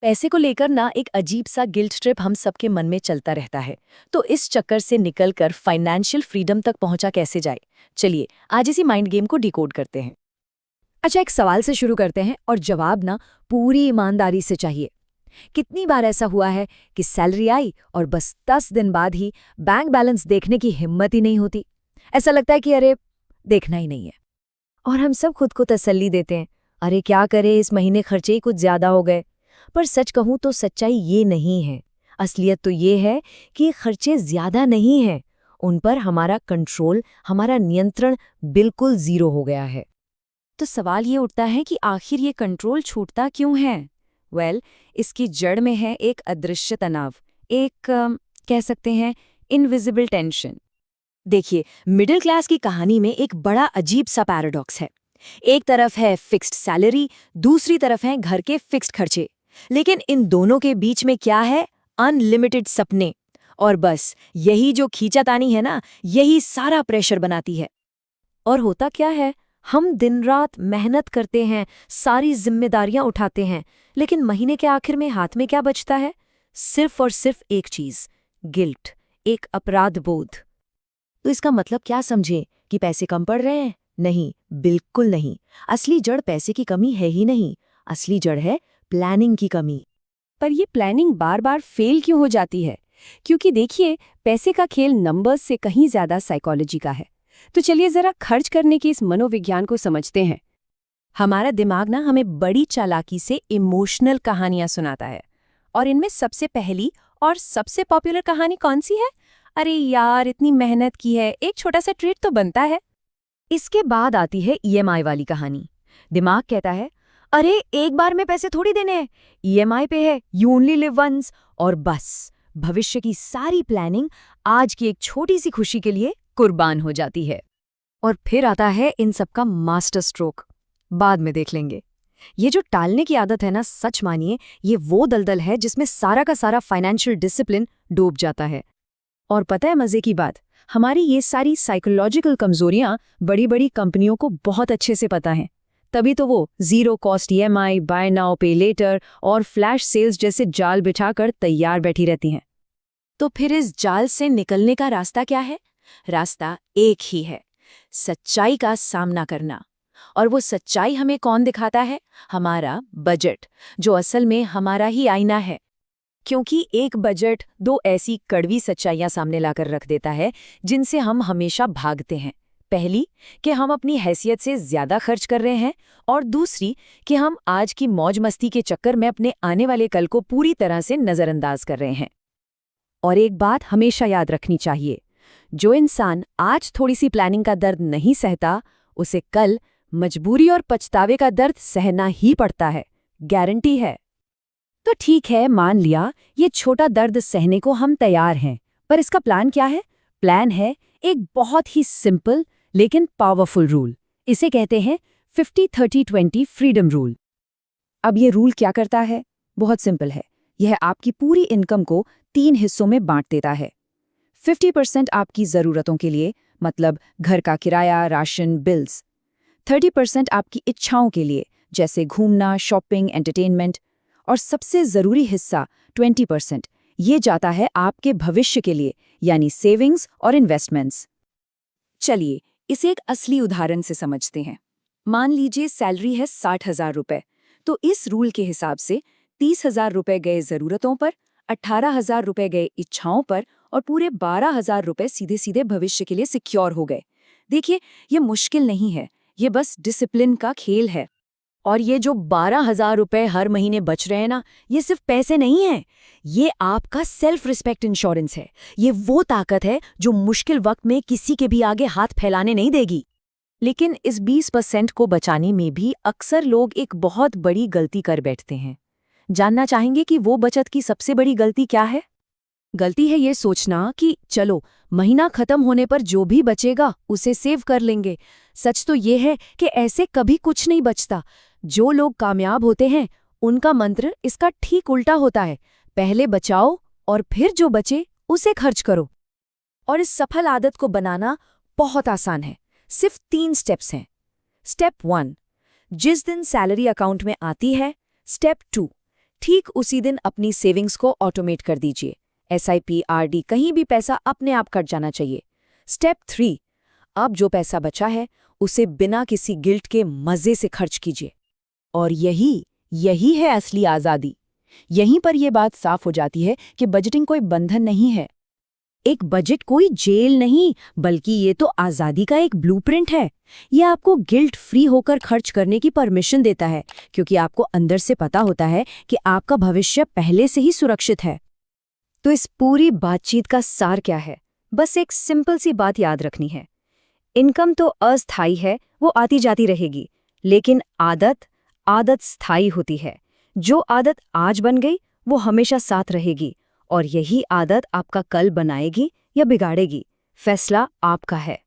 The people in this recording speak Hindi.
पैसे को लेकर ना एक अजीब सा गिल्ट ट्रिप हम सबके मन में चलता रहता है। तो इस चक्कर से निकलकर फाइनेंशियल फ्रीडम तक पहुंचा कैसे जाए? चलिए आज इसी माइंड गेम को डिकोड करते हैं। अच्छा, एक सवाल से शुरू करते हैं और जवाब ना पूरी ईमानदारी से चाहिए। कितनी बार ऐसा हुआ है कि सैलरी आई और बस 10 दिन बाद ही बैंक बैलेंस देखने की हिम्मत ही नहीं होती। ऐसा लगता है कि अरे देखना ही नहीं है। और हम सब खुद को तसल्ली देते हैं, अरे क्या करें, इस महीने खर्चे ही कुछ ज्यादा हो गए। पर सच कहूं तो सच्चाई ये नहीं है। असलियत तो ये है कि खर्चे ज्यादा नहीं हैं, उन पर हमारा कंट्रोल, हमारा नियंत्रण बिल्कुल जीरो हो गया है। तो सवाल ये उठता है कि आखिर ये कंट्रोल छूटता क्यों है? इसकी जड़ में है एक अदृश्य तनाव, एक कह सकते हैं इनविजिबल टेंशन। देखिए, मिडिल क्लास की कहानी में एक बड़ा अजीब सा पैराडॉक्स है। एक तरफ है फिक्स्ड सैलरी, दूसरी तरफ है घर के फिक्स्ड खर्चे। लेकिन इन दोनों के बीच में क्या है? अनलिमिटेड सपने। और बस यही जो खींचातानी है ना, यही सारा प्रेशर बनाती है। और होता क्या है, हम दिन रात मेहनत करते हैं, सारी जिम्मेदारियां उठाते हैं, लेकिन महीने के आखिर में हाथ में क्या बचता है? सिर्फ और सिर्फ एक चीज, गिल्ट, एक अपराध बोध। तो इसका मतलब क्या समझे कि पैसे कम पड़ रहे हैं? नहीं, बिल्कुल नहीं। असली जड़ पैसे की कमी है ही नहीं। असली जड़ है प्लानिंग की कमी। पर ये प्लानिंग बार बार फेल क्यों हो जाती है? क्योंकि देखिए, पैसे का खेल नंबर्स से कहीं ज्यादा साइकोलॉजी का है। तो चलिए जरा खर्च करने के इस मनोविज्ञान को समझते हैं। हमारा दिमाग ना हमें बड़ी चालाकी से इमोशनल कहानियां सुनाता है। और इनमें सबसे पहली और सबसे पॉपुलर कहानी कौन सी है? अरे यार, इतनी मेहनत की है, एक छोटा सा ट्रीट तो बनता है। इसके बाद आती है ईएमआई वाली कहानी। दिमाग कहता है, अरे एक बार में पैसे थोड़ी देने हैं, ईएमआई पे है, यू ओनली लिव वंस। और बस भविष्य की सारी प्लानिंग आज की एक छोटी सी खुशी के लिए कुर्बान हो जाती है। और फिर आता है इन सबका मास्टर स्ट्रोक, बाद में देख लेंगे। ये जो टालने की आदत है ना, सच मानिए ये वो दलदल है जिसमें सारा का सारा फाइनेंशियल डिसिप्लिन डूब जाता है। और पता है मजे की बात, हमारी ये सारी साइकोलॉजिकल कमजोरियां बड़ी बड़ी कंपनियों को बहुत अच्छे से पता हैं। तभी तो वो zero cost EMI, buy now pay later और फ्लैश सेल्स जैसे जाल बिछाकर तैयार बैठी रहती हैं। तो फिर इस जाल से निकलने का रास्ता क्या है? रास्ता एक ही है, सच्चाई का सामना करना। और वो सच्चाई हमें कौन दिखाता है? हमारा बजट, जो असल में हमारा ही आईना है। क्योंकि एक बजट दो ऐसी कड़वी सच्चाइयां सामने लाकर रख देता है जिनसे हम हमेशा भागते हैं। पहली कि हम अपनी हैसियत से ज्यादा खर्च कर रहे हैं, और दूसरी कि हम आज की मौज मस्ती के चक्कर में अपने आने वाले कल को पूरी तरह से नजरअंदाज कर रहे हैं। और एक बात हमेशा याद रखनी चाहिए, जो इंसान आज थोड़ी सी प्लानिंग का दर्द नहीं सहता, उसे कल मजबूरी और पछतावे का दर्द सहना ही पड़ता है, गारंटी है। तो ठीक है, मान लिया ये छोटा दर्द सहने को हम तैयार हैं, पर इसका प्लान क्या है? प्लान है एक बहुत ही सिंपल लेकिन पावरफुल रूल। इसे कहते हैं 50-30-20 फ्रीडम रूल। अब ये रूल क्या करता है? बहुत सिंपल है। यह आपकी पूरी इनकम को 3 हिस्सों में बांट देता है। 50% आपकी ज़रूरतों के लिए, मतलब घर का किराया, राशन, बिल्स। 30% आपकी इच्छाओं के लिए, जैसे घूमना, शॉपिंग, एंटरटेनमेंट। और सबसे ज़रूरी हिस्सा 20%, ये जाता है आपके भविष्य के लिए, यानी सेविंग्स और इन्वेस्टमेंट्स। चलिए इसे एक असली उदाहरण से समझते हैं। मान लीजिए सैलरी है 60,000 रुपए, तो इस रूल के हिसाब से 30,000 रुपए गए ज़रूरतों पर, 18,000 रुपए गए इच्छाओं पर, और पूरे 12,000 रुपए सीधे सीधे भविष्य के लिए सिक्योर हो गए। देखिए, ये मुश्किल नहीं है, ये बस डिसिप्लिन का खेल है। और ये जो 12,000 रुपए हर महीने बच रहे हैं ना, ये सिर्फ पैसे नहीं हैं, ये आपका सेल्फ रिस्पेक्ट इंश्योरेंस है। ये वो ताकत है जो मुश्किल वक्त में किसी के भी आगे हाथ फैलाने नहीं देगी। लेकिन इस 20% को बचाने में भी अक्सर लोग एक बहुत बड़ी गलती कर बैठते हैं। जानना चाहेंगे कि वो बचत की सबसे बड़ी गलती क्या है? गलती है ये सोचना कि चलो महीना खत्म होने पर जो भी बचेगा उसे सेव कर लेंगे। सच तो ये है कि ऐसे कभी कुछ नहीं बचता। जो लोग कामयाब होते हैं उनका मंत्र इसका ठीक उल्टा होता है, पहले बचाओ और फिर जो बचे उसे खर्च करो। और इस सफल आदत को बनाना बहुत आसान है, सिर्फ 3 स्टेप्स हैं। स्टेप 1, जिस दिन सैलरी अकाउंट में आती है। स्टेप 2, ठीक उसी दिन अपनी सेविंग्स को ऑटोमेट कर दीजिए। SIP, RD, कहीं भी पैसा अपने आप कट जाना चाहिए। स्टेप 3, अब जो पैसा बचा है उसे बिना किसी गिल्ट के मजे से खर्च कीजिए। और यही है असली आज़ादी। यहीं पर यह बात साफ हो जाती है कि बजटिंग कोई बंधन नहीं है। एक बजट कोई जेल नहीं, बल्कि ये तो आज़ादी का एक ब्लूप्रिंट है। यह आपको गिल्ट फ्री होकर खर्च करने की परमिशन देता है, क्योंकि आपको अंदर से पता होता है कि आपका भविष्य पहले से ही सुरक्षित है। तो इस पूरी बातचीत का सार क्या है? बस एक सिंपल सी बात याद रखनी है। इनकम तो अस्थायी है, वो आती जाती रहेगी, लेकिन आदत स्थायी होती है। जो आदत आज बन गई वो हमेशा साथ रहेगी, और यही आदत आपका कल बनाएगी या बिगाड़ेगी, फैसला आपका है।